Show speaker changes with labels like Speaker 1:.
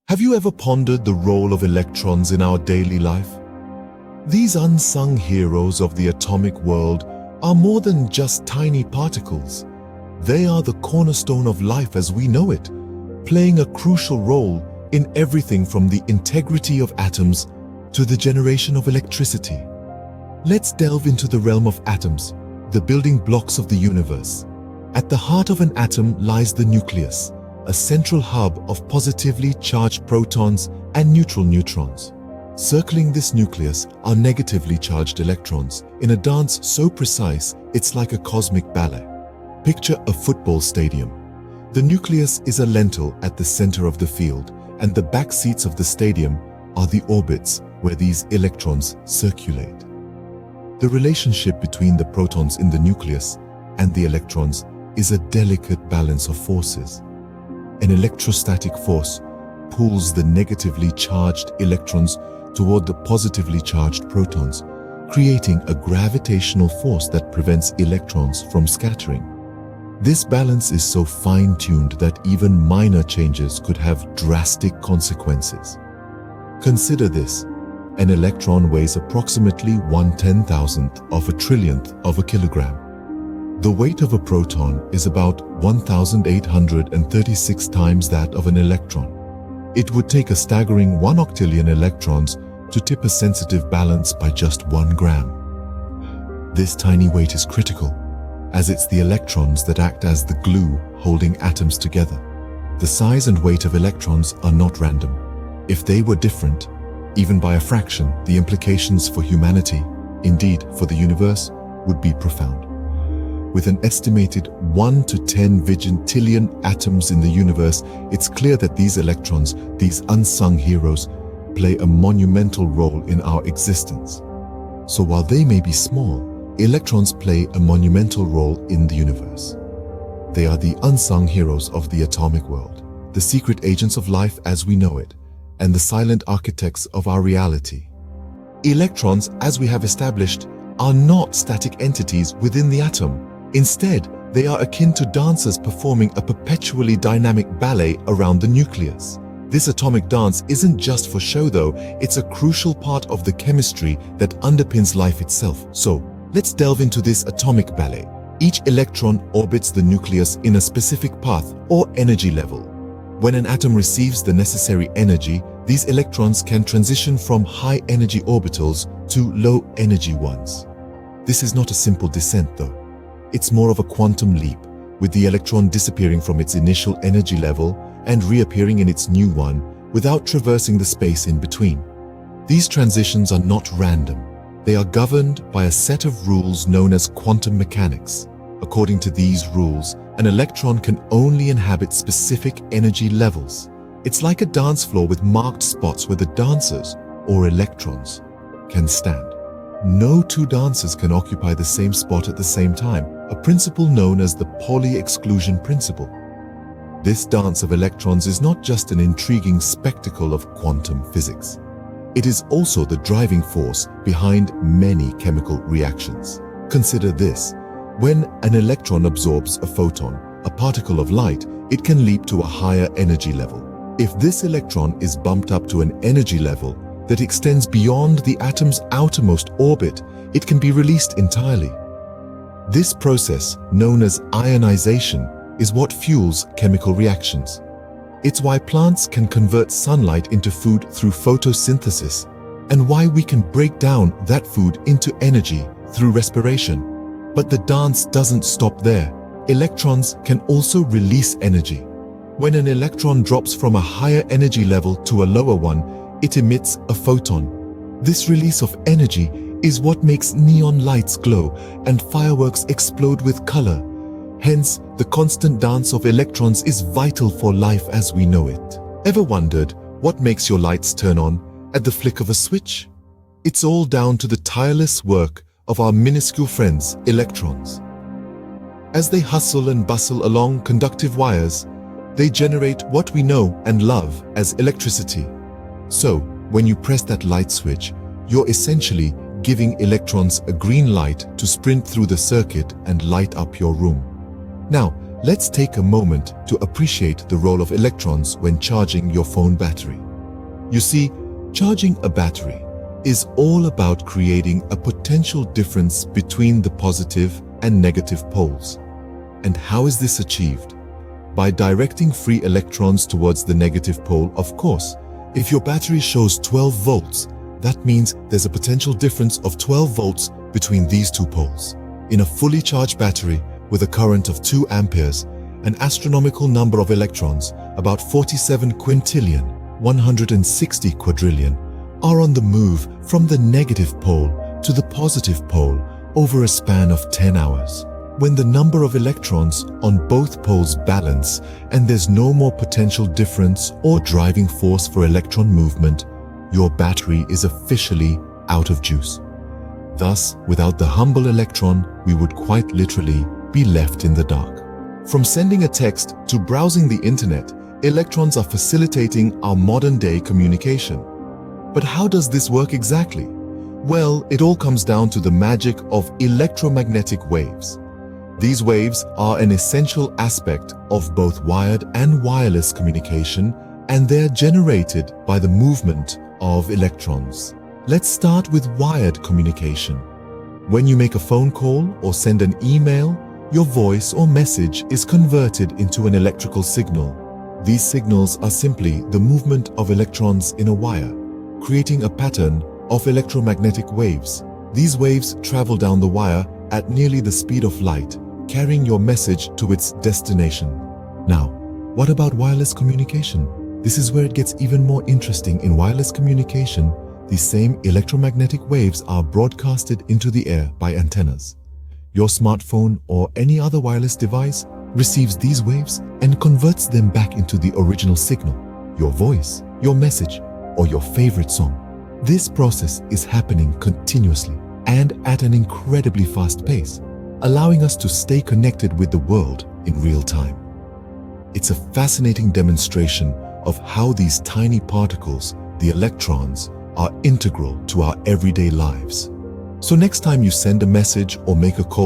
Speaker 1: Have you ever pondered the role of electrons in our daily life? These unsung heroes of the atomic world are more than just tiny particles. They are the cornerstone of life as we know it, playing a crucial role in everything from the integrity of atoms to the generation of electricity. Let's delve into the realm of atoms, the building blocks of the universe. At the heart of an atom lies the nucleus, a central hub of positively charged protons and neutral neutrons. Circling this nucleus are negatively charged electrons in a dance so precise it's like a cosmic ballet. Picture a football stadium. The nucleus is a lentil at the center of the field, and the back seats of the stadium are the orbits where these electrons circulate. The relationship between the protons in the nucleus and the electrons is a delicate balance of forces. An electrostatic force pulls the negatively charged electrons toward the positively charged protons, creating a gravitational force that prevents electrons from scattering. This balance is so fine-tuned that even minor changes could have drastic consequences. Consider this. An electron weighs approximately 1/10,000th of a trillionth of a kilogram. The weight of a proton is about 1,836 times that of an electron. It would take a staggering 1 octillion electrons to tip a sensitive balance by just 1 gram. This tiny weight is critical, as it's the electrons that act as the glue holding atoms together. The size and weight of electrons are not random. If they were different, even by a fraction, the implications for humanity, indeed for the universe, would be profound. With an estimated 1 to 10 vigintillion atoms in the universe, it's clear that these electrons, these unsung heroes, play a monumental role in our existence. So while they may be small, electrons play a monumental role in the universe. They are the unsung heroes of the atomic world, the secret agents of life as we know it, and the silent architects of our reality. Electrons, as we have established, are not static entities within the atom. Instead, they are akin to dancers performing a perpetually dynamic ballet around the nucleus. This atomic dance isn't just for show though, it's a crucial part of the chemistry that underpins life itself. So, let's delve into this atomic ballet. Each electron orbits the nucleus in a specific path or energy level. When an atom receives the necessary energy, these electrons can transition from high-energy orbitals to low-energy ones. This is not a simple descent though. It's more of a quantum leap, with the electron disappearing from its initial energy level and reappearing in its new one without traversing the space in between. These transitions are not random. They are governed by a set of rules known as quantum mechanics. According to these rules, an electron can only inhabit specific energy levels. It's like a dance floor with marked spots where the dancers, or electrons, can stand. No two dancers can occupy the same spot at the same time, a principle known as the Pauli exclusion principle. This dance of electrons is not just an intriguing spectacle of quantum physics. It is also the driving force behind many chemical reactions. Consider this. When an electron absorbs a photon, a particle of light, it can leap to a higher energy level. If this electron is bumped up to an energy level that extends beyond the atom's outermost orbit, it can be released entirely. This process, known as ionization, is what fuels chemical reactions. It's why plants can convert sunlight into food through photosynthesis, and why we can break down that food into energy through respiration. But the dance doesn't stop there. Electrons can also release energy. When an electron drops from a higher energy level to a lower one, it emits a photon. This release of energy is what makes neon lights glow and fireworks explode with color. Hence, the constant dance of electrons is vital for life as we know it. Ever wondered what makes your lights turn on at the flick of a switch? It's all down to the tireless work of our minuscule friends, electrons. As they hustle and bustle along conductive wires, they generate what we know and love as electricity. So, when you press that light switch, you're essentially giving electrons a green light to sprint through the circuit and light up your room. Now, let's take a moment to appreciate the role of electrons when charging your phone battery. You see, charging a battery is all about creating a potential difference between the positive and negative poles. And how is this achieved? By directing free electrons towards the negative pole, of course. If your battery shows 12 volts, that means there's a potential difference of 12 volts between these two poles. In a fully charged battery with a current of 2 amperes, an astronomical number of electrons, about 47 quintillion, 160 quadrillion, are on the move from the negative pole to the positive pole over a span of 10 hours. When the number of electrons on both poles balance and there's no more potential difference or driving force for electron movement, your battery is officially out of juice. Thus, without the humble electron, we would quite literally be left in the dark. From sending a text to browsing the internet, electrons are facilitating our modern-day communication. But how does this work exactly? Well, it all comes down to the magic of electromagnetic waves. These waves are an essential aspect of both wired and wireless communication, and they're generated by the movement of electrons. Let's start with wired communication. When you make a phone call or send an email, your voice or message is converted into an electrical signal. These signals are simply the movement of electrons in a wire, creating a pattern of electromagnetic waves. These waves travel down the wire at nearly the speed of light, carrying your message to its destination. Now, what about wireless communication? This is where it gets even more interesting. In wireless communication, these same electromagnetic waves are broadcasted into the air by antennas. Your smartphone or any other wireless device receives these waves and converts them back into the original signal, your voice, your message, or your favorite song. This process is happening continuously and at an incredibly fast pace, allowing us to stay connected with the world in real time. It's a fascinating demonstration of how these tiny particles, the electrons, are integral to our everyday lives. So next time you send a message or make a call,